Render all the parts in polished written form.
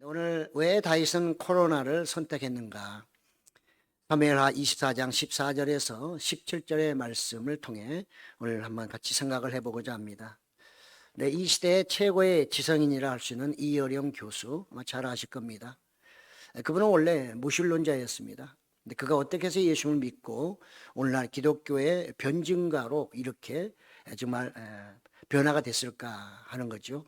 오늘 왜 다윗은 코로나를 선택했는가? 사무엘하 24장 14절에서 17절의 말씀을 통해 오늘 한번 같이 생각을 해보고자 합니다. 네, 이 시대의 최고의 지성인이라 할 수 있는 이어령 교수, 아마 잘 아실 겁니다. 그분은 원래 무신론자였습니다. 근데 그가 어떻게 해서 예수를 믿고 오늘날 기독교의 변증가로 이렇게 정말 변화가 됐을까 하는 거죠.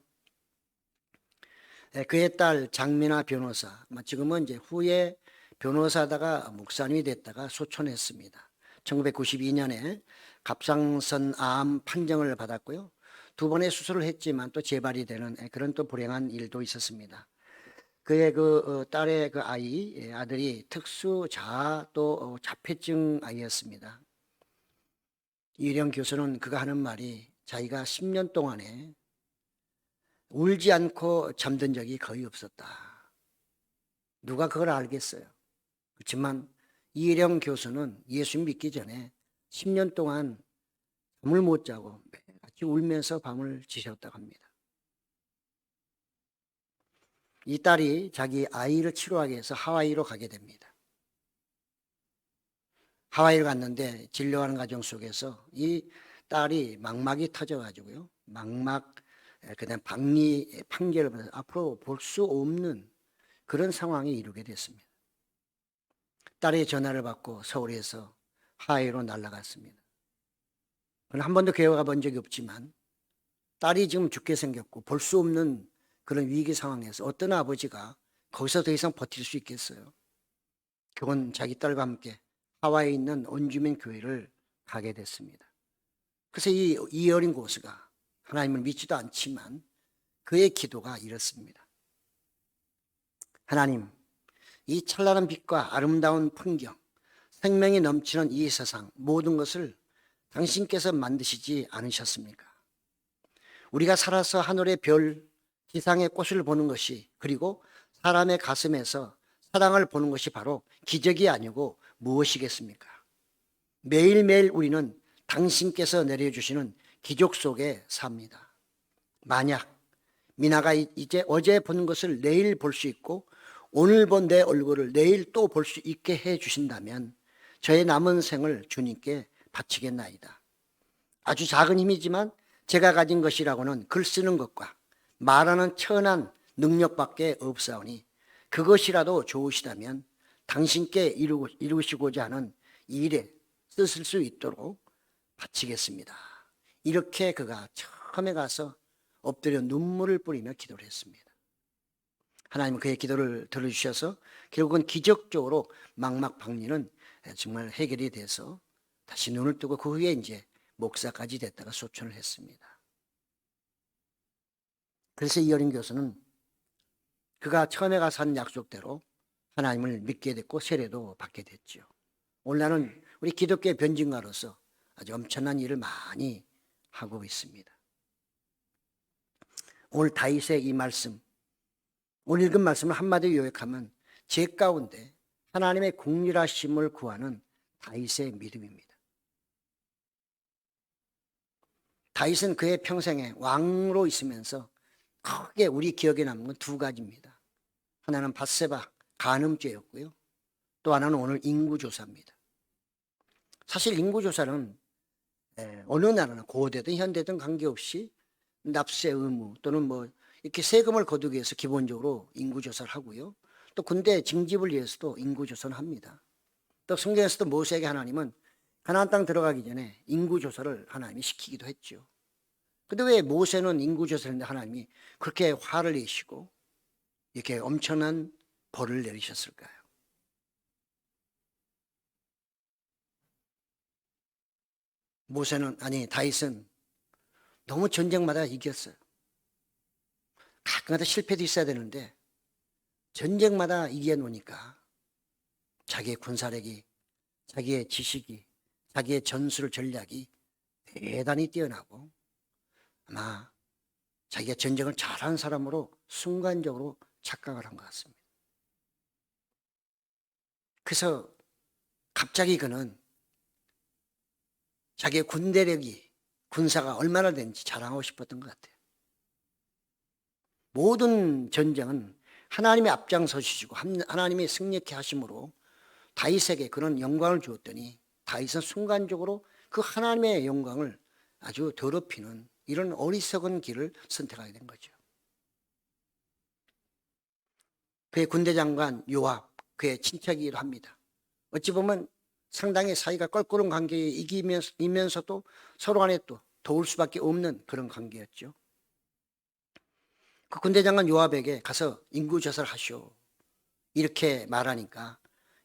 그의 딸 장미나 변호사, 지금은 이제 후에 변호사다가 목사님이 됐다가 소천했습니다. 1992년에 갑상선 암 판정을 받았고요. 두 번의 수술을 했지만 또 재발이 되는 그런 또 불행한 일도 있었습니다. 그의 딸의 아들이 특수 자아 또 자폐증 아이였습니다. 이령 교수는 그가 하는 말이 자기가 10년 동안에 울지 않고 잠든 적이 거의 없었다. 누가 그걸 알겠어요? 그렇지만 이혜령 교수는 예수 믿기 전에 10년 동안 잠을 못 자고 매일같이 울면서 밤을 지새웠다고 합니다. 이 딸이 자기 아이를 치료하기 위해서 하와이로 가게 됩니다. 하와이를 갔는데 진료하는 과정 속에서 이 딸이 망막이 터져가지고요. 그다음 박리 판결을 받아서 앞으로 볼 수 없는 그런 상황에 이르게 됐습니다. 딸의 전화를 받고 서울에서 하와이로 날아갔습니다. 한 번도 교회 가본 적이 없지만 딸이 지금 죽게 생겼고 볼 수 없는 그런 위기 상황에서 어떤 아버지가 거기서 더 이상 버틸 수 있겠어요? 그건 자기 딸과 함께 하와이에 있는 원주민 교회를 가게 됐습니다. 그래서 이 어린 고수가 하나님을 믿지도 않지만 그의 기도가 이렇습니다. 하나님, 이 찬란한 빛과 아름다운 풍경, 생명이 넘치는 이 세상 모든 것을 당신께서 만드시지 않으셨습니까? 우리가 살아서 하늘의 별, 지상의 꽃을 보는 것이 그리고 사람의 가슴에서 사랑을 보는 것이 바로 기적이 아니고 무엇이겠습니까? 매일매일 우리는 당신께서 내려주시는 기적 속에 삽니다. 만약 미나가 이제 어제 본 것을 내일 볼 수 있고 오늘 본 내 얼굴을 내일 또 볼 수 있게 해 주신다면 저의 남은 생을 주님께 바치겠나이다. 아주 작은 힘이지만 제가 가진 것이라고는 글 쓰는 것과 말하는 천한 능력밖에 없사오니 그것이라도 좋으시다면 당신께 이루시고자 하는 일에 쓰실 수 있도록 바치겠습니다. 이렇게 그가 처음에 가서 엎드려 눈물을 뿌리며 기도를 했습니다. 하나님은 그의 기도를 들어주셔서 결국은 기적적으로 망막 박리는 정말 해결이 돼서 다시 눈을 뜨고 그 후에 이제 목사까지 됐다가 소천을 했습니다. 그래서 이 어린 교수는 그가 처음에 가서 한 약속대로 하나님을 믿게 됐고 세례도 받게 됐죠. 오늘날은 우리 기독교의 변증가로서 아주 엄청난 일을 많이 하고 있습니다. 오늘 다윗의 이 말씀, 오늘 읽은 말씀을 한마디로 요약하면 제 가운데 하나님의 긍휼하심을 구하는 다윗의 믿음입니다. 다윗은 그의 평생에 왕으로 있으면서 크게 우리 기억에 남는 건 두 가지입니다. 하나는 밧세바 간음죄였고요. 또 하나는 오늘 인구조사입니다. 사실 인구조사는 어느 나라나 고대든 현대든 관계없이 납세 의무 또는 이렇게 세금을 거두기 위해서 기본적으로 인구조사를 하고요. 또 군대 징집을 위해서도 인구조사를 합니다. 또 성경에서도 모세에게 하나님은 가나안 땅 들어가기 전에 인구조사를 하나님이 시키기도 했죠. 근데 왜 모세는 인구조사를 했는데 하나님이 그렇게 화를 내시고 이렇게 엄청난 벌을 내리셨을까요? 다윗은 너무 전쟁마다 이겼어요. 가끔가다 실패도 있어야 되는데 전쟁마다 이겨놓으니까 자기의 군사력이, 자기의 지식이, 자기의 전술 전략이 대단히 뛰어나고 아마 자기가 전쟁을 잘하는 사람으로 순간적으로 착각을 한 것 같습니다. 그래서 갑자기 그는 자기의 군사가 얼마나 되는지 자랑하고 싶었던 것 같아요. 모든 전쟁은 하나님의 앞장서시고 하나님의 승리케 하심으로 다윗에게 그런 영광을 주었더니 다윗은 순간적으로 그 하나님의 영광을 아주 더럽히는 이런 어리석은 길을 선택하게 된 거죠. 그의 군대 장관 요압, 그의 친척이기도 합니다. 어찌 보면 상당히 사이가 껄끄러운 관계에 이기면서도 서로 간에 또 도울 수밖에 없는 그런 관계였죠. 그 군대 장관 요압에게 가서 인구조사를 하시오, 이렇게 말하니까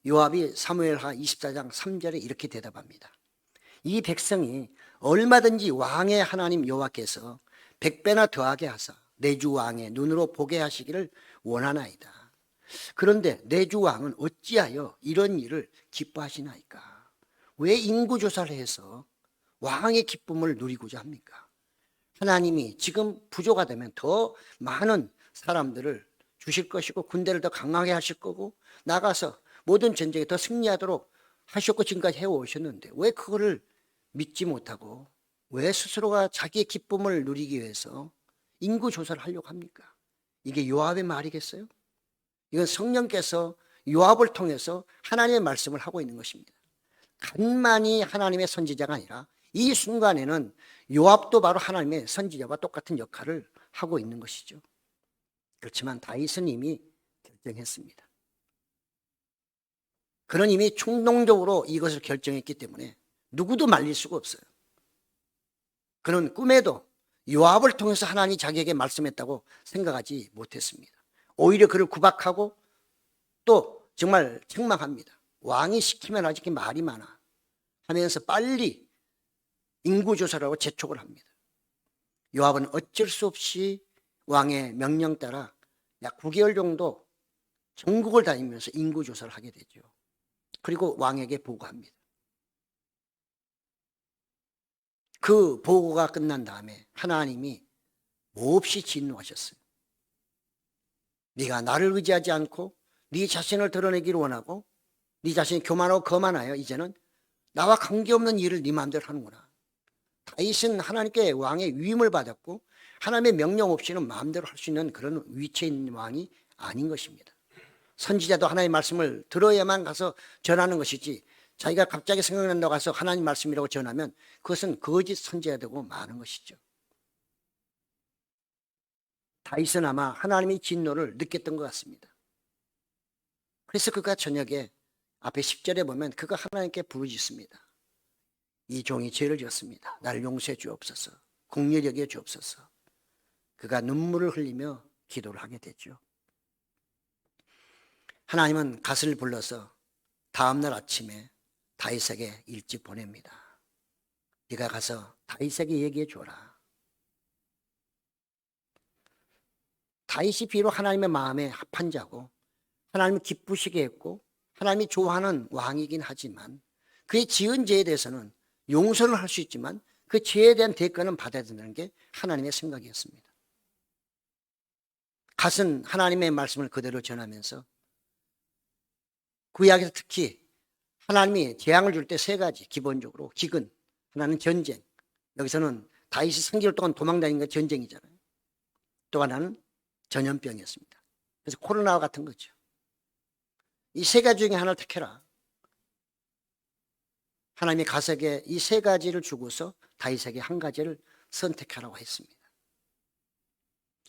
요압이 사무엘하 24장 3절에 이렇게 대답합니다. 이 백성이 얼마든지 왕의 하나님 여호와께서 100배나 더하게 하사 내 주 왕의 눈으로 보게 하시기를 원하나이다. 그런데 내 주 왕은 어찌하여 이런 일을 기뻐하시나이까? 왜 인구조사를 해서 왕의 기쁨을 누리고자 합니까? 하나님이 지금 부조가 되면 더 많은 사람들을 주실 것이고 군대를 더 강하게 하실 거고 나가서 모든 전쟁에 더 승리하도록 하셨고 지금까지 해오셨는데 왜 그거를 믿지 못하고 왜 스스로가 자기의 기쁨을 누리기 위해서 인구조사를 하려고 합니까? 이게 요압의 말이겠어요? 이건 성령께서 요압을 통해서 하나님의 말씀을 하고 있는 것입니다. 간만이 하나님의 선지자가 아니라 이 순간에는 요압도 바로 하나님의 선지자와 똑같은 역할을 하고 있는 것이죠. 그렇지만 다윗은 이미 결정했습니다. 그는 이미 충동적으로 이것을 결정했기 때문에 누구도 말릴 수가 없어요. 그는 꿈에도 요압을 통해서 하나님이 자기에게 말씀했다고 생각하지 못했습니다. 오히려 그를 구박하고 또 정말 책망합니다. 왕이 시키면 아직 말이 많아 하면서 빨리 인구조사를 하고 재촉을 합니다. 요압은 어쩔 수 없이 왕의 명령 따라 약 9개월 정도 전국을 다니면서 인구조사를 하게 되죠. 그리고 왕에게 보고합니다. 그 보고가 끝난 다음에 하나님이 몹시 진노하셨어요. 네가 나를 의지하지 않고 네 자신을 드러내기를 원하고 네 자신이 교만하고 거만하여 이제는 나와 관계없는 일을 네 마음대로 하는구나. 다윗은 하나님께 왕의 위임을 받았고 하나님의 명령 없이는 마음대로 할 수 있는 그런 위치에 있는 왕이 아닌 것입니다. 선지자도 하나님의 말씀을 들어야만 가서 전하는 것이지 자기가 갑자기 생각난다고 가서 하나님 말씀이라고 전하면 그것은 거짓 선지자가 되고 마는 것이죠. 다윗은 아마 하나님의 진노를 느꼈던 것 같습니다. 그래서 그가 저녁에 앞에 10절에 보면 그가 하나님께 부르짖습니다. 이 종이 죄를 지었습니다. 나를 용서해 주옵소서. 긍휼히 여겨 주옵소서. 그가 눈물을 흘리며 기도를 하게 되죠. 하나님은 갓을 불러서 다음날 아침에 다윗에게 일찍 보냅니다. 네가 가서 다윗에게 얘기해 줘라. 다윗이 비록 하나님의 마음에 합한 자고 하나님을 기쁘시게 했고 하나님이 좋아하는 왕이긴 하지만 그의 지은 죄에 대해서는 용서를 할 수 있지만 그 죄에 대한 대가는 받아야 된다는 게 하나님의 생각이었습니다. 갓은 하나님의 말씀을 그대로 전하면서 구약에서 특히 하나님이 재앙을 줄 때 세 가지 기본적으로 기근, 하나는 전쟁, 여기서는 다윗이 3개월 동안 도망다닌 게 전쟁이잖아요. 또 하나는 전염병이었습니다. 그래서 코로나와 같은 거죠. 이 세 가지 중에 하나를 택해라. 하나님이 갓에게 이 세 가지를 주고서 다윗에게 한 가지를 선택하라고 했습니다.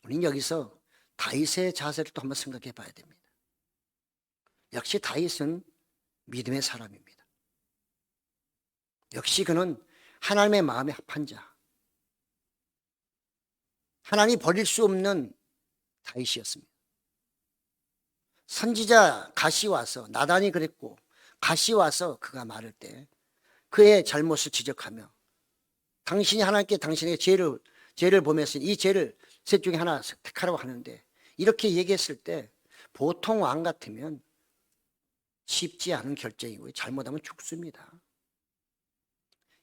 우리는 여기서 다윗의 자세를 또 한번 생각해 봐야 됩니다. 역시 다윗은 믿음의 사람입니다. 역시 그는 하나님의 마음에 합한 자, 하나님이 버릴 수 없는 다윗이었습니다. 선지자 갓이 와서 나단이 그랬고 갓이 와서 그가 말할 때 그의 잘못을 지적하며 당신이 하나님께 당신에게 죄를 보면서 이 죄를 셋 중에 하나 택하라고 하는데 이렇게 얘기했을 때 보통 왕 같으면 쉽지 않은 결정이고요. 잘못하면 죽습니다.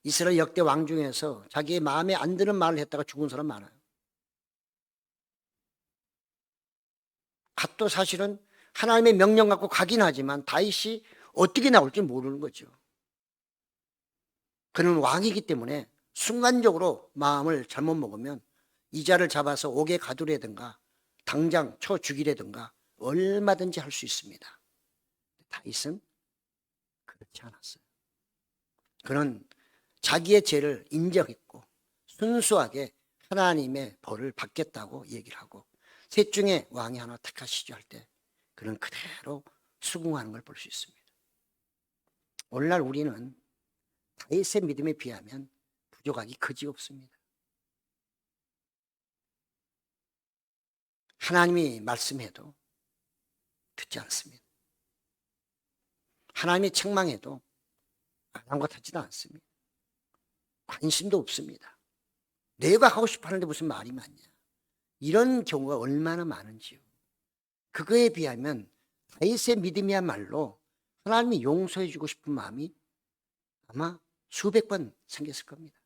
이스라엘 역대 왕 중에서 자기의 마음에 안 드는 말을 했다가 죽은 사람 많아요. 갓도 사실은 하나님의 명령 갖고 가긴 하지만 다윗이 어떻게 나올지 모르는 거죠. 그는 왕이기 때문에 순간적으로 마음을 잘못 먹으면 이자를 잡아서 옥에 가두려든가 당장 쳐 죽이려든가 얼마든지 할 수 있습니다. 다윗은 그렇지 않았어요. 그는 자기의 죄를 인정했고 순수하게 하나님의 벌을 받겠다고 얘기를 하고 셋 중에 왕이 하나 택하시죠 할 때 그는 그대로 수긍하는 걸 볼 수 있습니다. 오늘날 우리는 다윗의 믿음에 비하면 부족하기 그지없습니다. 하나님이 말씀해도 듣지 않습니다. 하나님이 책망해도 아랑곳하지도 않습니다. 관심도 없습니다. 내가 하고 싶어 하는데 무슨 말이 많냐. 이런 경우가 얼마나 많은지요. 그거에 비하면 다윗의 믿음이야말로 하나님이 용서해 주고 싶은 마음이 아마 수백 번 생겼을 겁니다.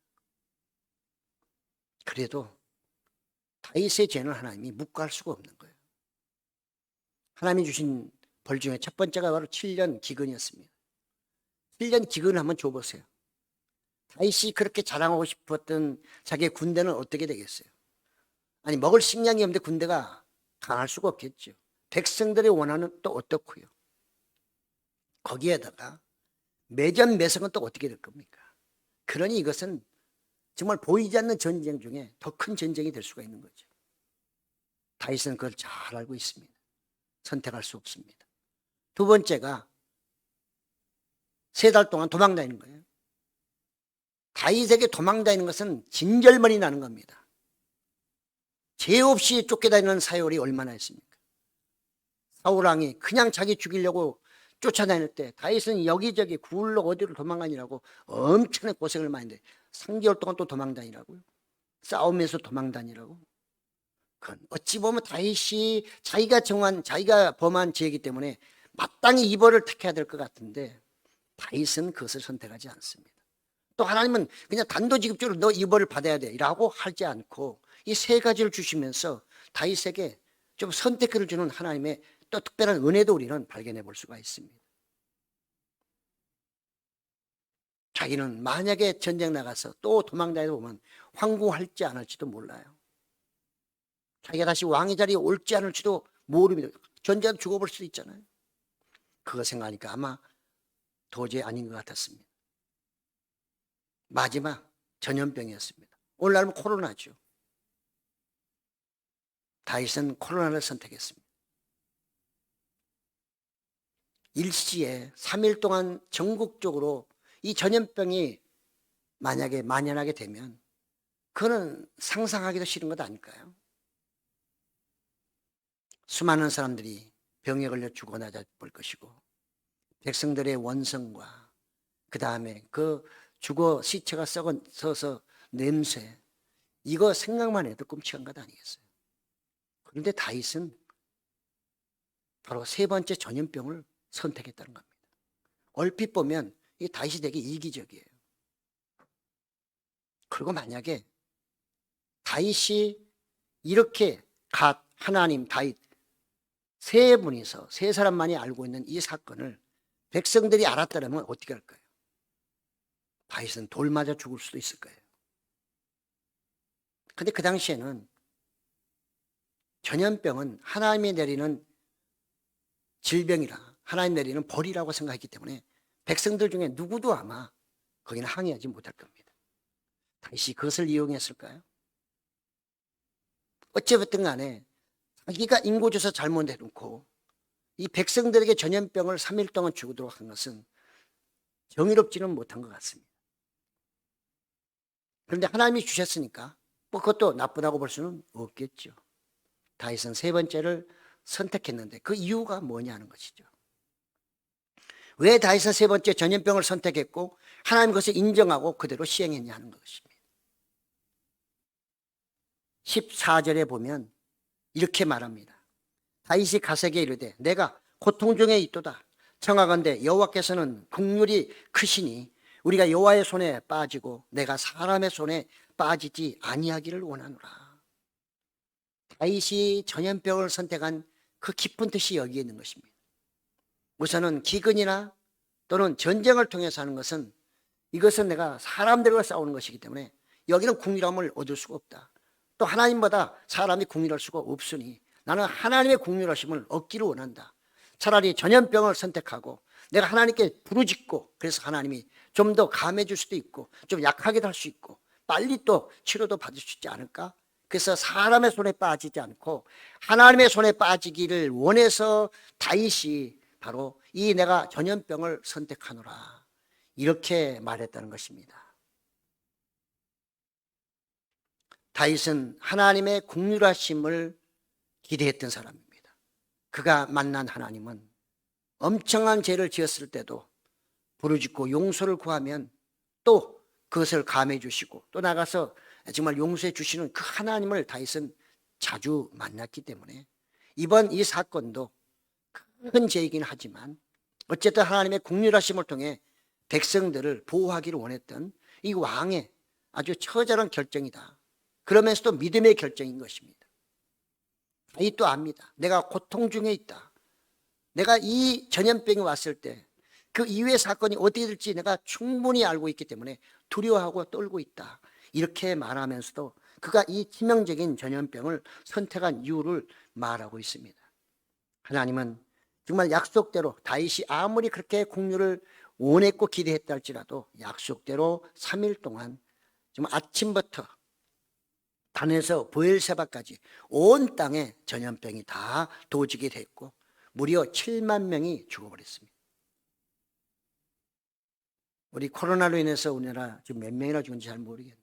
그래도 다윗의 죄는 하나님이 묵과할 수가 없는 거예요. 하나님이 주신 벌 중에 첫 번째가 바로 7년 기근이었습니다. 7년 기근을 한번 줘보세요. 다윗이 그렇게 자랑하고 싶었던 자기의 군대는 어떻게 되겠어요? 아니 먹을 식량이 없는데 군대가 강할 수가 없겠죠. 백성들의 원한은 또 어떻고요? 거기에다가 매전매석은 또 어떻게 될 겁니까? 그러니 이것은 정말 보이지 않는 전쟁 중에 더 큰 전쟁이 될 수가 있는 거죠. 다윗은 그걸 잘 알고 있습니다. 선택할 수 없습니다. 두 번째가 3달 동안 도망다니는 거예요. 다윗에게 도망다니는 것은 진절머리 나는 겁니다. 죄 없이 쫓겨다니는 사울이 얼마나 했습니까? 사울왕이 그냥 자기 죽이려고 쫓아다닐 때 다윗은 여기저기 굴러 어디로 도망다니라고 엄청나게 고생을 많이 했는데 3개월 동안 또 도망다니라고요. 싸우면서 도망다니라고. 그건 어찌 보면 다윗이 자기가 범한 죄이기 때문에 마땅히 이 벌을 택해야 될 것 같은데 다윗은 그것을 선택하지 않습니다. 또 하나님은 그냥 단도직입적으로 너 이 벌을 받아야 돼 라고 하지 않고 이 3가지를 주시면서 다윗에게 좀 선택을 주는 하나님의 또 특별한 은혜도 우리는 발견해 볼 수가 있습니다. 자기는 만약에 전쟁 나가서 또 도망다니다 보면 황궁할지 않을지도 몰라요. 자기가 다시 왕의 자리에 올지 않을지도 모릅니다. 전쟁 죽어볼 수도 있잖아요. 그거 생각하니까 아마 도저히 아닌 것 같았습니다. 마지막 전염병이었습니다. 오늘날은 코로나죠. 다윗은 코로나를 선택했습니다. 일시에 3일 동안 전국적으로 이 전염병이 만약에 만연하게 되면 그거는 상상하기도 싫은 것 아닐까요? 수많은 사람들이 병에 걸려 죽어나자 볼 것이고 백성들의 원성과 그 다음에 그 죽어 시체가 썩어서 냄새 이거 생각만 해도 끔찍한 것 아니겠어요? 그런데 다윗은 바로 3번째 전염병을 선택했다는 겁니다. 얼핏 보면 이 다윗이 되게 이기적이에요. 그리고 만약에 다윗이 이렇게 하나님 다윗 3분이서 3사람만이 알고 있는 이 사건을 백성들이 알았다면 어떻게 할까요? 다윗은 돌 맞아 죽을 수도 있을 거예요. 근데 그 당시에는 전염병은 하나님이 내리는 질병이라 하나님 내리는 벌이라고 생각했기 때문에 백성들 중에 누구도 아마 거기는 항의하지 못할 겁니다. 다윗이 그것을 이용했을까요? 어찌됐든 간에 자기가 인고조사 잘못해놓고 이 백성들에게 전염병을 3일 동안 주도록 한 것은 정의롭지는 못한 것 같습니다. 그런데 하나님이 주셨으니까 뭐 그것도 나쁘다고 볼 수는 없겠죠. 다윗은 3번째를 선택했는데 그 이유가 뭐냐는 것이죠. 왜 다윗은 3번째 전염병을 선택했고 하나님 그것을 인정하고 그대로 시행했냐 하는 것입니다. 14절에 보면 이렇게 말합니다. 다윗이 가세게 이르되 내가 고통 중에 있도다. 청하건대 여호와께서는 긍휼이 크시니 우리가 여호와의 손에 빠지고 내가 사람의 손에 빠지지 아니하기를 원하노라. 다윗이 전염병을 선택한 그 깊은 뜻이 여기에 있는 것입니다. 우선은 기근이나 또는 전쟁을 통해서 하는 것은 이것은 내가 사람들과 싸우는 것이기 때문에 여기는 궁휼함을 얻을 수가 없다. 또 하나님보다 사람이 궁휼할 수가 없으니 나는 하나님의 긍휼하심을 얻기를 원한다. 차라리 전염병을 선택하고 내가 하나님께 부르짖고, 그래서 하나님이 좀 더 감해 줄 수도 있고 좀 약하게도 할 수 있고 빨리 또 치료도 받을 수 있지 않을까? 그래서 사람의 손에 빠지지 않고 하나님의 손에 빠지기를 원해서 다윗이 바로 이 내가 전염병을 선택하노라 이렇게 말했다는 것입니다. 다윗은 하나님의 긍휼하심을 기대했던 사람입니다. 그가 만난 하나님은 엄청난 죄를 지었을 때도 부르짖고 용서를 구하면 또 그것을 감해 주시고 또 나가서 정말 용서해 주시는 그 하나님을 다윗은 자주 만났기 때문에 이번 이 사건도 큰 죄이긴 하지만 어쨌든 하나님의 긍휼하심을 통해 백성들을 보호하기를 원했던 이 왕의 아주 처절한 결정이다. 그러면서도 믿음의 결정인 것입니다. 다윗도 압니다. 내가 고통 중에 있다. 내가 이 전염병이 왔을 때 그 이후의 사건이 어떻게 될지 내가 충분히 알고 있기 때문에 두려워하고 떨고 있다. 이렇게 말하면서도 그가 이 치명적인 전염병을 선택한 이유를 말하고 있습니다. 하나님은 정말 약속대로 다윗이 아무리 그렇게 긍휼을 원했고 기대했다 할지라도 약속대로 3일 동안 정말 아침부터 단에서 브엘세바까지 온 땅에 전염병이 다 도지게 됐고 무려 7만 명이 죽어버렸습니다. 우리 코로나로 인해서 우리나라 지금 몇 명이나 죽은지 잘 모르겠네요.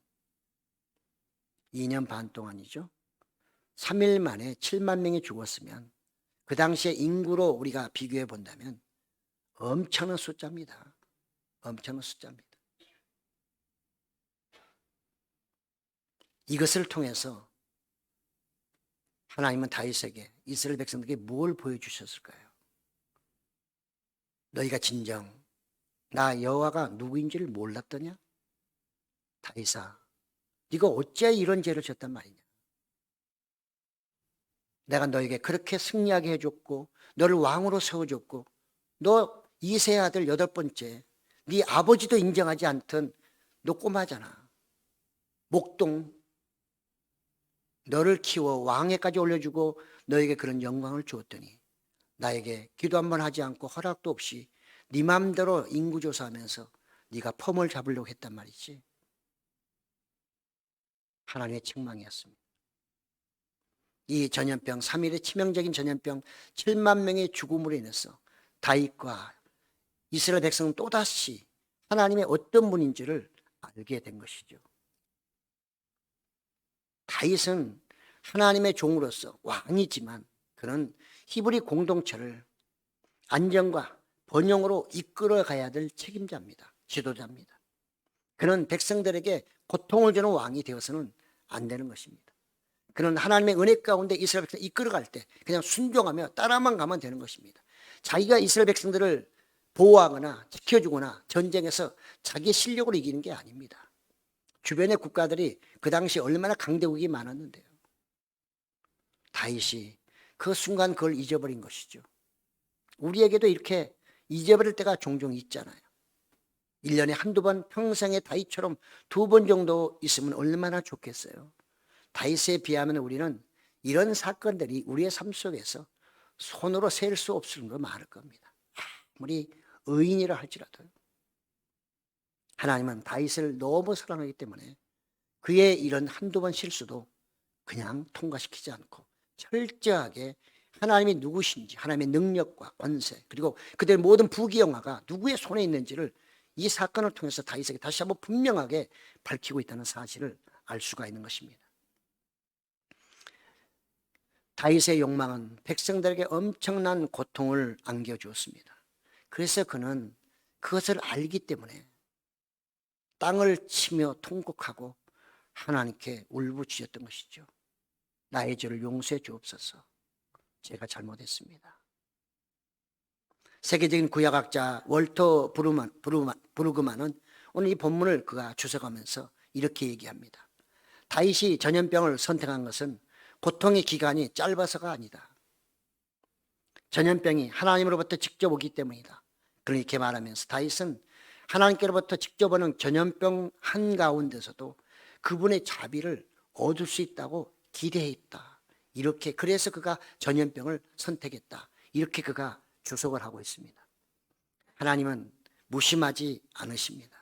2년 반 동안이죠. 3일 만에 7만 명이 죽었으면 그 당시의 인구로 우리가 비교해 본다면 엄청난 숫자입니다. 엄청난 숫자입니다. 이것을 통해서 하나님은 다윗에게 이스라엘 백성들에게 뭘 보여주셨을까요? 너희가 진정 나 여호와가 누구인지를 몰랐더냐? 다윗아, 네가 어찌 이런 죄를 졌단 말이냐? 내가 너에게 그렇게 승리하게 해줬고 너를 왕으로 세워줬고 너 이세 아들 8번째 네 아버지도 인정하지 않던 너 꼬마잖아. 목동 너를 키워 왕에까지 올려주고 너에게 그런 영광을 주었더니 나에게 기도 한번 하지 않고 허락도 없이 네 마음대로 인구조사하면서 네가 펌을 잡으려고 했단 말이지. 하나님의 책망이었습니다. 이 전염병 3일의 치명적인 전염병 7만 명의 죽음으로 인해서 다윗과 이스라엘 백성은 또다시 하나님의 어떤 분인지를 알게 된 것이죠. 다윗은 하나님의 종으로서 왕이지만 그는 히브리 공동체를 안정과 번영으로 이끌어 가야 될 책임자입니다. 지도자입니다. 그는 백성들에게 고통을 주는 왕이 되어서는 안 되는 것입니다. 그는 하나님의 은혜 가운데 이스라엘 백성을 이끌어갈 때 그냥 순종하며 따라만 가면 되는 것입니다. 자기가 이스라엘 백성들을 보호하거나 지켜주거나 전쟁에서 자기 실력으로 이기는 게 아닙니다. 주변의 국가들이 그 당시 얼마나 강대국이 많았는데요. 다윗이 그 순간 그걸 잊어버린 것이죠. 우리에게도 이렇게 잊어버릴 때가 종종 있잖아요. 1년에 한두 번 평생에 다윗처럼 2번 정도 있으면 얼마나 좋겠어요. 다윗에 비하면 우리는 이런 사건들이 우리의 삶 속에서 손으로 셀 수 없을 정도로 많을 겁니다. 아무리 의인이라 할지라도요. 하나님은 다윗을 너무 사랑하기 때문에 그의 이런 한두 번 실수도 그냥 통과시키지 않고 철저하게 하나님이 누구신지, 하나님의 능력과 권세, 그리고 그들의 모든 부귀영화가 누구의 손에 있는지를 이 사건을 통해서 다윗에게 다시 한번 분명하게 밝히고 있다는 사실을 알 수가 있는 것입니다. 다윗의 욕망은 백성들에게 엄청난 고통을 안겨주었습니다. 그래서 그는 그것을 알기 때문에 땅을 치며 통곡하고 하나님께 울부짖었던 것이죠. 나의 죄를 용서해 주옵소서. 제가 잘못했습니다. 세계적인 구약학자 월터 브루그만은 오늘 이 본문을 그가 주석하면서 이렇게 얘기합니다. 다윗이 전염병을 선택한 것은 고통의 기간이 짧아서가 아니다. 전염병이 하나님으로부터 직접 오기 때문이다. 그렇게 말하면서 다윗은 하나님께로부터 직접 오는 전염병 한가운데서도 그분의 자비를 얻을 수 있다고 기대했다. 이렇게 그래서 그가 전염병을 선택했다. 이렇게 그가 주석을 하고 있습니다. 하나님은 무심하지 않으십니다.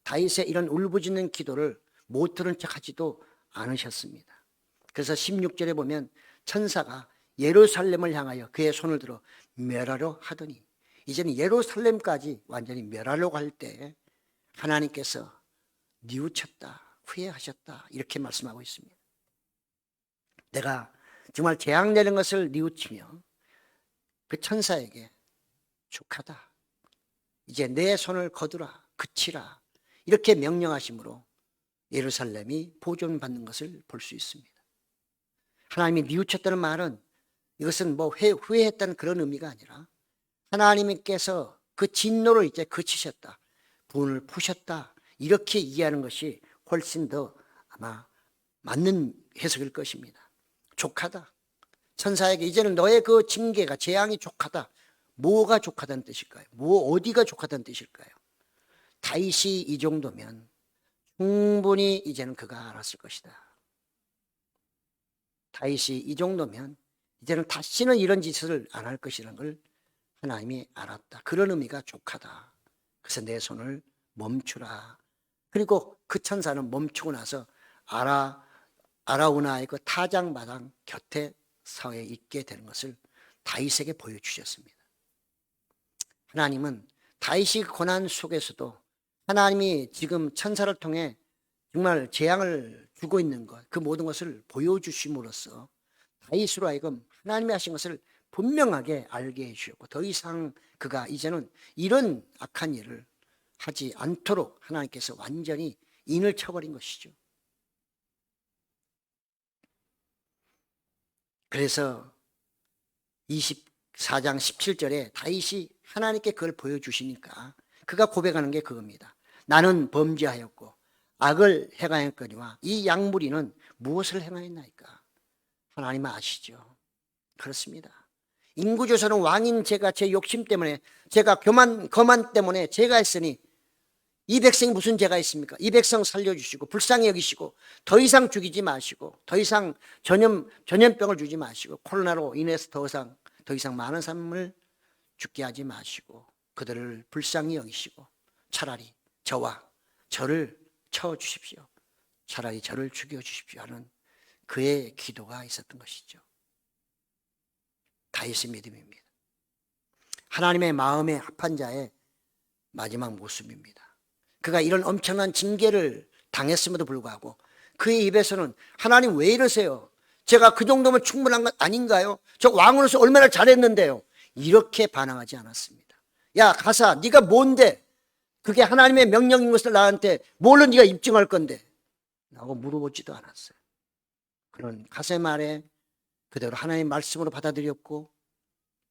다윗의 이런 울부짖는 기도를 못 들은 척하지도 않으셨습니다. 그래서 16절에 보면 천사가 예루살렘을 향하여 그의 손을 들어 멸하려 하더니, 이제는 예루살렘까지 완전히 멸하려고 할 때 하나님께서 뉘우쳤다, 후회하셨다, 이렇게 말씀하고 있습니다. 내가 정말 재앙 내는 것을 뉘우치며 그 천사에게 축하다, 이제 내 손을 거두라, 그치라, 이렇게 명령하심으로 예루살렘이 보존받는 것을 볼 수 있습니다. 하나님이 뉘우쳤다는 말은 이것은 뭐 후회했다는 그런 의미가 아니라 하나님께서 그 진노를 이제 그치셨다, 분을 푸셨다, 이렇게 이해하는 것이 훨씬 더 아마 맞는 해석일 것입니다. 족하다, 천사에게 이제는 너의 그 징계가, 재앙이 족하다. 뭐가 족하다는 뜻일까요? 어디가 족하다는 뜻일까요? 다윗이 이 정도면 충분히 이제는 그가 알았을 것이다. 다윗이 이 정도면 이제는 다시는 이런 짓을 안 할 것이라는 걸 하나님이 알았다. 그런 의미가 족하다. 그래서 내 손을 멈추라. 그리고 그 천사는 멈추고 나서 아라우나의 그 타작마당 곁에 서 있게 되는 것을 다윗에게 보여주셨습니다. 하나님은 다윗이 고난 속에서도 하나님이 지금 천사를 통해 정말 재앙을 주고 있는 것, 그 모든 것을 보여주심으로써 다윗으로 하여금 하나님이 하신 것을 분명하게 알게 해주셨고, 더 이상 그가 이제는 이런 악한 일을 하지 않도록 하나님께서 완전히 인을 쳐버린 것이죠. 그래서 24장 17절에 다윗이 하나님께 그걸 보여주시니까 그가 고백하는 게 그겁니다. 나는 범죄하였고 악을 행하였거니와 이 양무리는 무엇을 행하였나이까? 하나님 아시죠? 그렇습니다. 인구조선은 왕인 제가 제 욕심 때문에, 제가 거만 때문에 제가 했으니 이 백성이 무슨 죄가 있습니까? 이 백성 살려주시고 불쌍히 여기시고 더 이상 죽이지 마시고 더 이상 전염병을 주지 마시고 코로나로 인해서 더 이상 많은 사람을 죽게 하지 마시고 그들을 불쌍히 여기시고 차라리 저를 쳐주십시오. 차라리 저를 죽여주십시오 하는 그의 기도가 있었던 것이죠. 다윗의 믿음입니다. 하나님의 마음에 합한 자의 마지막 모습입니다. 그가 이런 엄청난 징계를 당했음에도 불구하고 그의 입에서는 하나님 왜 이러세요? 제가 그 정도면 충분한 것 아닌가요? 저 왕으로서 얼마나 잘했는데요. 이렇게 반항하지 않았습니다. 야 가사, 네가 뭔데? 그게 하나님의 명령인 것을 나한테 뭘로 네가 입증할 건데? 라고 물어보지도 않았어요. 그런 가사의 말에 그대로 하나님의 말씀으로 받아들였고,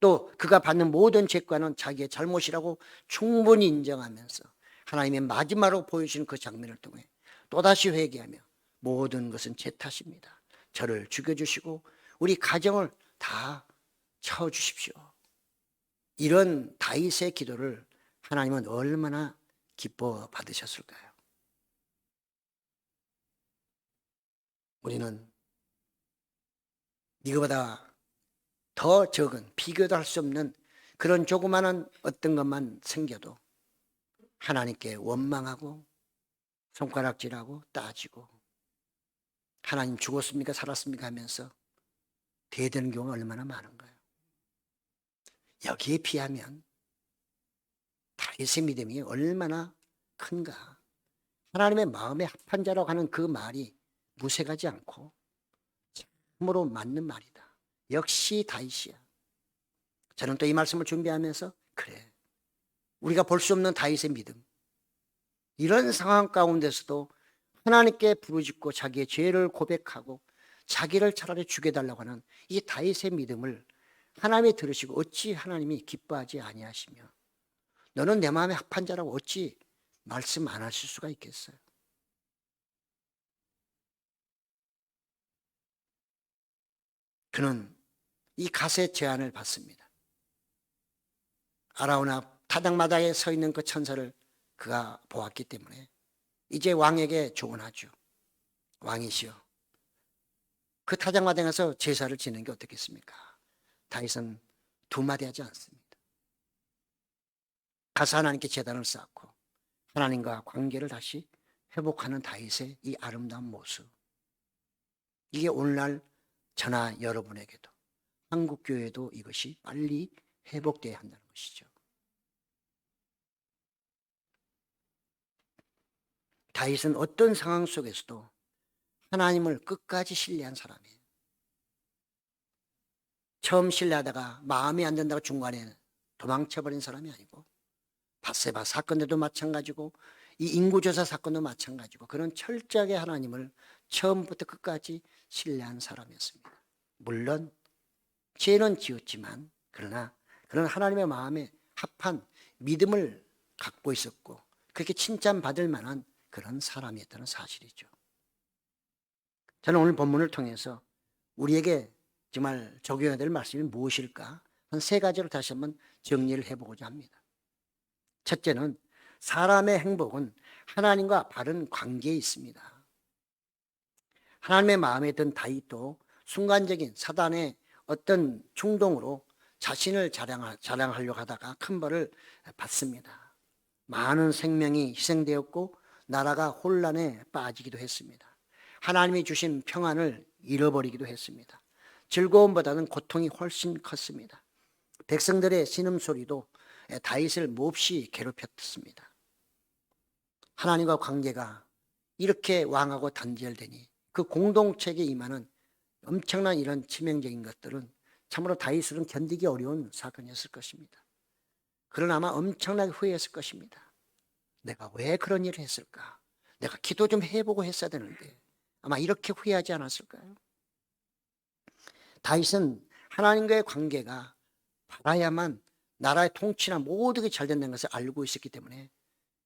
또 그가 받는 모든 죄과는 자기의 잘못이라고 충분히 인정하면서 하나님의 마지막으로 보여주시는 그 장면을 통해 또다시 회개하며 모든 것은 제 탓입니다, 저를 죽여주시고 우리 가정을 다 쳐주십시오, 이런 다윗의 기도를 하나님은 얼마나 기뻐 받으셨을까요? 우리는 이거보다 더 적은, 비교도 할 수 없는 그런 조그마한 어떤 것만 생겨도 하나님께 원망하고 손가락질하고 따지고 하나님 죽었습니까 살았습니까 하면서 대드는 경우가 얼마나 많은가요? 여기에 비하면 다윗의 믿음이 얼마나 큰가. 하나님의 마음에 합한 자라고 하는 그 말이 무색하지 않고 참으로 맞는 말이다. 역시 다윗이야. 저는 또 이 말씀을 준비하면서 그래, 우리가 볼 수 없는 다윗의 믿음, 이런 상황 가운데서도 하나님께 부르짖고 자기의 죄를 고백하고 자기를 차라리 죽여달라고 하는 이 다윗의 믿음을 하나님이 들으시고 어찌 하나님이 기뻐하지 아니하시며 너는 내 마음에 합한 자라고 어찌 말씀 안 하실 수가 있겠어요? 그는 이 갓의 제안을 받습니다. 아라우나 타작마당에 서 있는 그 천사를 그가 보았기 때문에 이제 왕에게 조언하죠. 왕이시여, 그 타작마당에서 제사를 지내는 게 어떻겠습니까? 다윗은 두 마디 하지 않습니다. 가서 하나님께 제단을 쌓고 하나님과 관계를 다시 회복하는 다윗의 이 아름다운 모습. 이게 오늘날 저나 여러분에게도 한국교회도 이것이 빨리 회복되어야 한다는 것이죠. 다윗은 어떤 상황 속에서도 하나님을 끝까지 신뢰한 사람이에요. 처음 신뢰하다가 마음에 안 든다고 중간에 도망쳐버린 사람이 아니고 밧세바 사건에도 마찬가지고 이 인구조사 사건도 마찬가지고 그런 철저하게 하나님을 처음부터 끝까지 신뢰한 사람이었습니다. 물론 죄는 지었지만 그러나 그런 하나님의 마음에 합한 믿음을 갖고 있었고 그렇게 칭찬받을 만한 그런 사람이었다는 사실이죠. 저는 오늘 본문을 통해서 우리에게 정말 적용해야 될 말씀이 무엇일까? 한 세 가지로 다시 한번 정리를 해보고자 합니다. 첫째는 사람의 행복은 하나님과 바른 관계에 있습니다. 하나님의 마음에 든 다윗도 순간적인 사단의 어떤 충동으로 자신을 자랑하려고 하다가 큰 벌을 받습니다. 많은 생명이 희생되었고 나라가 혼란에 빠지기도 했습니다. 하나님이 주신 평안을 잃어버리기도 했습니다. 즐거움보다는 고통이 훨씬 컸습니다. 백성들의 신음소리도 다윗을 몹시 괴롭혔습니다. 하나님과 관계가 이렇게 왕하고 단절되니 그 공동체에 임하는 엄청난 이런 치명적인 것들은 참으로 다윗은 견디기 어려운 사건이었을 것입니다. 그러나 아마 엄청나게 후회했을 것입니다. 내가 왜 그런 일을 했을까? 내가 기도 좀 해보고 했어야 되는데 아마 이렇게 후회하지 않았을까요? 다윗은 하나님과의 관계가 바라야만 나라의 통치나 모든 게 잘 된다는 것을 알고 있었기 때문에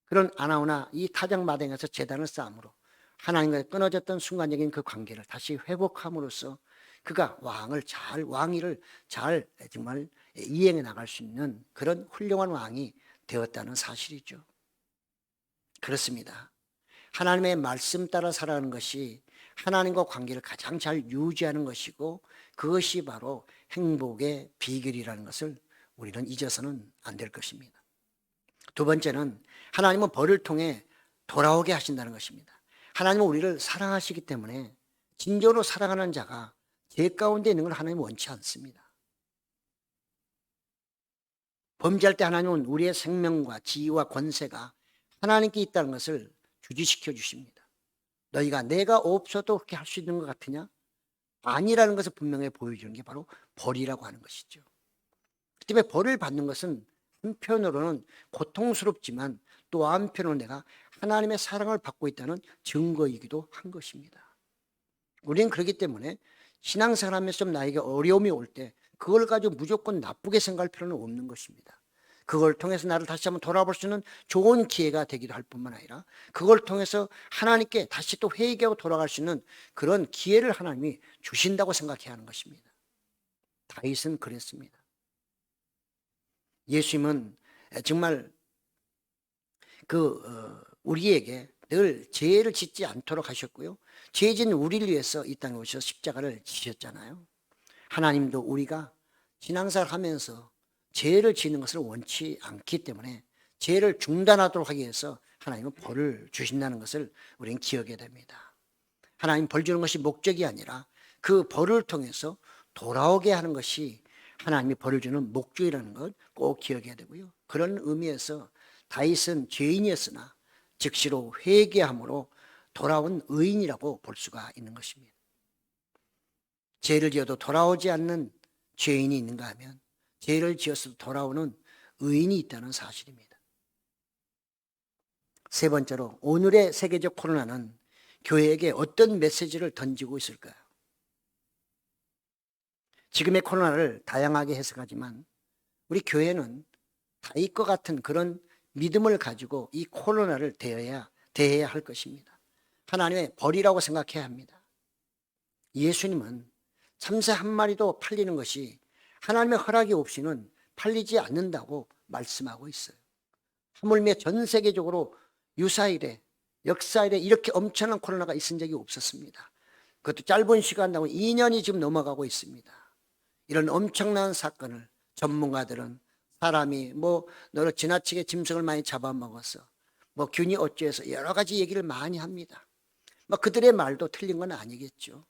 그런 아나우나 이 타작마당에서 제단을 쌓음으로 하나님과 끊어졌던 순간적인 그 관계를 다시 회복함으로써 그가 왕위를 잘 정말 이행해 나갈 수 있는 그런 훌륭한 왕이 되었다는 사실이죠. 그렇습니다. 하나님의 말씀 따라 살아가는 것이 하나님과 관계를 가장 잘 유지하는 것이고 그것이 바로 행복의 비결이라는 것을 우리는 잊어서는 안 될 것입니다. 두 번째는 하나님은 벌을 통해 돌아오게 하신다는 것입니다. 하나님은 우리를 사랑하시기 때문에 진정으로 사랑하는 자가 죄 가운데 있는 걸 하나님은 원치 않습니다. 범죄할 때 하나님은 우리의 생명과 지위와 권세가 하나님께 있다는 것을 주지시켜 주십니다. 너희가 내가 없어도 그렇게 할 수 있는 것 같으냐? 아니라는 것을 분명히 보여주는 게 바로 벌이라고 하는 것이죠. 그 때문에 벌을 받는 것은 한편으로는 고통스럽지만 또 한편으로는 내가 하나님의 사랑을 받고 있다는 증거이기도 한 것입니다. 우리는 그렇기 때문에 신앙생활하면서 좀 나에게 어려움이 올 때 그걸 가지고 무조건 나쁘게 생각할 필요는 없는 것입니다. 그걸 통해서 나를 다시 한번 돌아볼 수 있는 좋은 기회가 되기도 할 뿐만 아니라 그걸 통해서 하나님께 다시 또 회개하고 돌아갈 수 있는 그런 기회를 하나님이 주신다고 생각해야 하는 것입니다. 다윗은 그랬습니다. 예수님은 정말 우리에게 늘 죄를 짓지 않도록 하셨고요. 죄 짓는 우리를 위해서 이 땅에 오셔서 십자가를 지셨잖아요. 하나님도 우리가 신앙생활 하면서 죄를 짓는 것을 원치 않기 때문에 죄를 중단하도록 하기 위해서 하나님은 벌을 주신다는 것을 우리는 기억해야 됩니다. 하나님 벌 주는 것이 목적이 아니라 그 벌을 통해서 돌아오게 하는 것이 하나님이 벌을 주는 목적이라는 것 꼭 기억해야 되고요. 그런 의미에서 다윗은 죄인이었으나 즉시로 회개함으로 돌아온 의인이라고 볼 수가 있는 것입니다. 죄를 지어도 돌아오지 않는 죄인이 있는가 하면 죄를 지어서 돌아오는 의인이 있다는 사실입니다. 세 번째로 오늘의 세계적 코로나는 교회에게 어떤 메시지를 던지고 있을까요? 지금의 코로나를 다양하게 해석하지만 우리 교회는 다윗과 같은 그런 믿음을 가지고 이 코로나를 대해야 할 것입니다. 하나님의 벌이라고 생각해야 합니다. 예수님은 참새 한 마리도 팔리는 것이 하나님의 허락이 없이는 팔리지 않는다고 말씀하고 있어요. 하물며 전 세계적으로 유사일에 역사일에 이렇게 엄청난 코로나가 있은 적이 없었습니다. 그것도 짧은 시간 동안 2년이 지금 넘어가고 있습니다. 이런 엄청난 사건을 전문가들은 사람이 너를 지나치게 짐승을 많이 잡아먹었어, 균이 어째서 여러 가지 얘기를 많이 합니다. 그들의 말도 틀린 건 아니겠죠.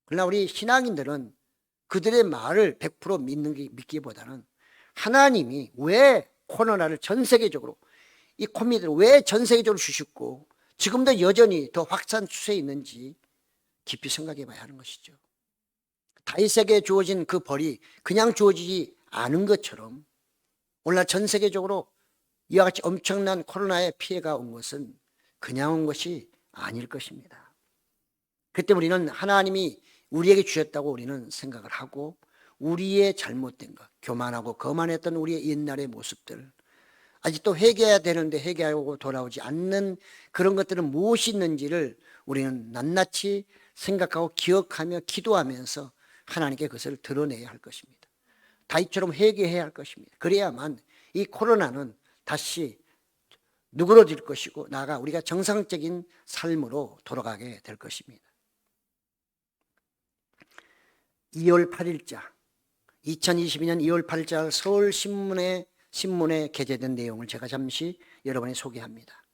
그러나 우리 신앙인들은 그들의 말을 100% 믿기보다는 하나님이 왜 코로나를 전 세계적으로, 이 코비드를 왜 전 세계적으로 주셨고 지금도 여전히 더 확산 추세에 있는지 깊이 생각해 봐야 하는 것이죠. 다윗에게 주어진 그 벌이 그냥 주어지지 않은 것처럼 오늘날 전 세계적으로 이와 같이 엄청난 코로나의 피해가 온 것은 그냥 온 것이 아닐 것입니다. 그때 우리는 하나님이 우리에게 주셨다고 우리는 생각을 하고 우리의 잘못된 것, 교만하고 거만했던 우리의 옛날의 모습들, 아직도 회개해야 되는데 회개하고 돌아오지 않는 그런 것들은 무엇이 있는지를 우리는 낱낱이 생각하고 기억하며 기도하면서 하나님께 그것을 드러내야 할 것입니다. 다윗처럼 회개해야 할 것입니다. 그래야만 이 코로나는 다시 누그러질 것이고 나아가 우리가 정상적인 삶으로 돌아가게 될 것입니다. 2월 8일자 2022년 2월 8일자 서울신문에 게재된 내용을 제가 잠시 여러분에 소개합니다.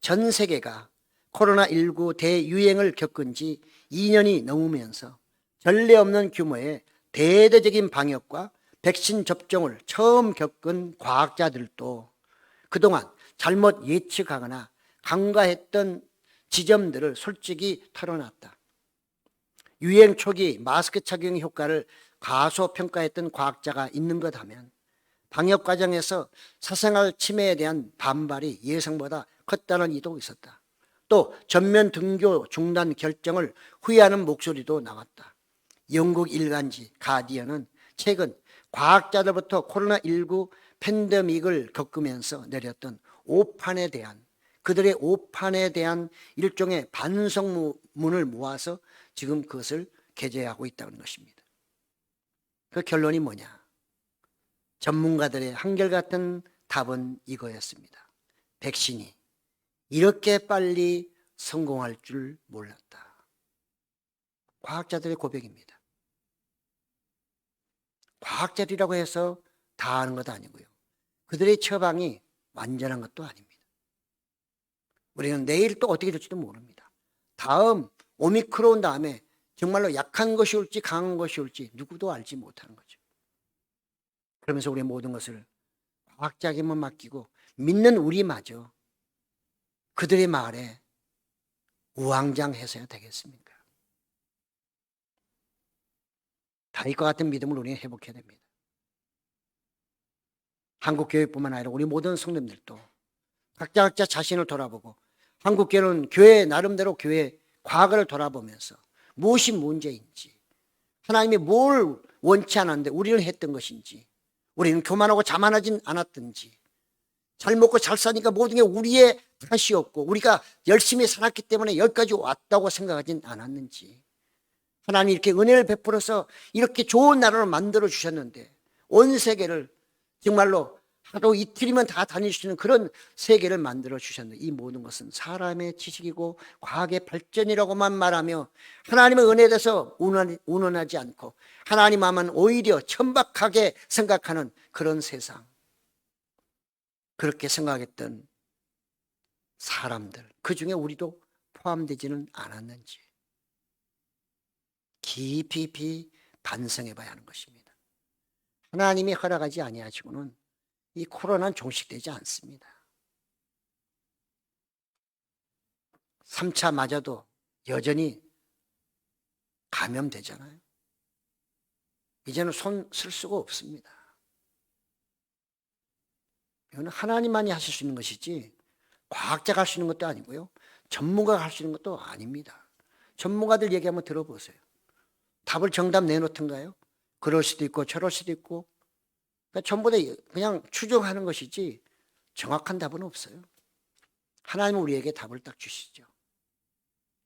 전 세계가 코로나19 대유행을 겪은 지 2년이 넘으면서 전례 없는 규모의 대대적인 방역과 백신 접종을 처음 겪은 과학자들도 그동안 잘못 예측하거나 간과했던 지점들을 솔직히 털어놨다. 유행 초기 마스크 착용 효과를 과소평가했던 과학자가 있는 것 하면 방역 과정에서 사생활 침해에 대한 반발이 예상보다 컸다는 이도 있었다. 또 전면 등교 중단 결정을 후회하는 목소리도 나왔다. 영국 일간지 가디언은 최근 과학자들부터 코로나19 팬데믹을 겪으면서 내렸던 그들의 오판에 대한 일종의 반성문을 모아서 지금 그것을 게재하고 있다는 것입니다. 그 결론이 뭐냐? 전문가들의 한결같은 답은 이거였습니다. 백신이 이렇게 빨리 성공할 줄 몰랐다. 과학자들의 고백입니다. 과학자들이라고 해서 다 아는 것도 아니고요. 그들의 처방이 완전한 것도 아닙니다. 우리는 내일 또 어떻게 될지도 모릅니다. 다음 오미크론 다음에 정말로 약한 것이 올지 강한 것이 올지 누구도 알지 못하는 거죠. 그러면서 우리 모든 것을 과학자에게만 맡기고 믿는 우리마저 그들의 말에 우왕장해서야 되겠습니까? 다윗과 같은 믿음을 우리는 회복해야 됩니다. 한국교회뿐만 아니라 우리 모든 성도님들도 각자 자신을 돌아보고 한국교회는 교회 나름대로 교회 과거를 돌아보면서 무엇이 문제인지, 하나님이 뭘 원치 않았는데 우리는 했던 것인지, 우리는 교만하고 자만하진 않았든지, 잘 먹고 잘 사니까 모든 게 우리의 탓이었고 우리가 열심히 살았기 때문에 여기까지 왔다고 생각하진 않았는지, 하나님이 이렇게 은혜를 베풀어서 이렇게 좋은 나라를 만들어 주셨는데 온 세계를 정말로 하루 이틀이면 다 다닐 수 있는 그런 세계를 만들어 주셨는데 이 모든 것은 사람의 지식이고 과학의 발전이라고만 말하며 하나님의 은혜에 대해서 운운하지 않고 하나님 하면 오히려 천박하게 생각하는 그런 세상, 그렇게 생각했던 사람들, 그 중에 우리도 포함되지는 않았는지 깊이 반성해 봐야 하는 것입니다. 하나님이 허락하지 아니하시고는 이 코로나는 종식되지 않습니다. 3차 맞아도 여전히 감염되잖아요. 이제는 손 쓸 수가 없습니다. 이거는 하나님만이 하실 수 있는 것이지 과학자가 할 수 있는 것도 아니고요, 전문가가 할 수 있는 것도 아닙니다. 전문가들 얘기 한번 들어보세요. 답을 정답 내놓던가요? 그럴 수도 있고 저럴 수도 있고, 그러니까 전부 다 그냥 추정하는 것이지 정확한 답은 없어요. 하나님은 우리에게 답을 딱 주시죠.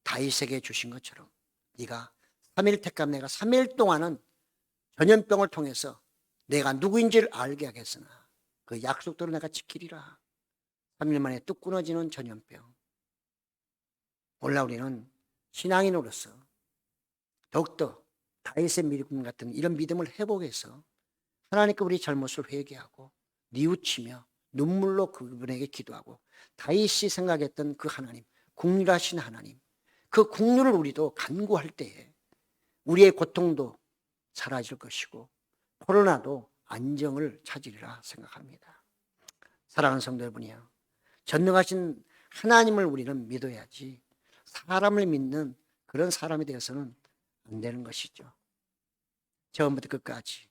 다윗에게 주신 것처럼 네가 3일 택하면 내가 3일 동안은 전염병을 통해서 내가 누구인지를 알게 하겠으나 그 약속대로 내가 지키리라. 3일 만에 뚝 끊어지는 전염병. 오늘 우리는 신앙인으로서 더욱더 다윗의 믿음 같은 이런 믿음을 회복해서 하나님께 우리 잘못을 회개하고 뉘우치며 눈물로 그분에게 기도하고 다윗이 생각했던 그 하나님, 긍휼하신 하나님, 그 긍휼을 우리도 간구할 때에 우리의 고통도 사라질 것이고 코로나도 안정을 찾으리라 생각합니다. 사랑하는 성도 여러분이요, 전능하신 하나님을 우리는 믿어야지 사람을 믿는 그런 사람이 되어서는 안 되는 것이죠. 처음부터 끝까지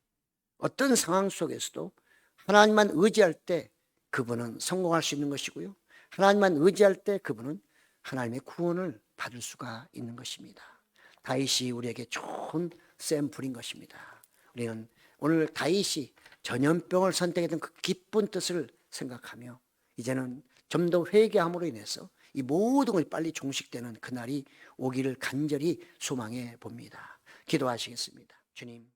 어떤 상황 속에서도 하나님만 의지할 때 그분은 성공할 수 있는 것이고요, 하나님만 의지할 때 그분은 하나님의 구원을 받을 수가 있는 것입니다. 다윗이 우리에게 좋은 샘플인 것입니다. 우리는 오늘 다윗이 전염병을 선택했던 그 기쁜 뜻을 생각하며 이제는 좀 더 회개함으로 인해서 이 모든 것이 빨리 종식되는 그날이 오기를 간절히 소망해 봅니다. 기도하시겠습니다. 주님,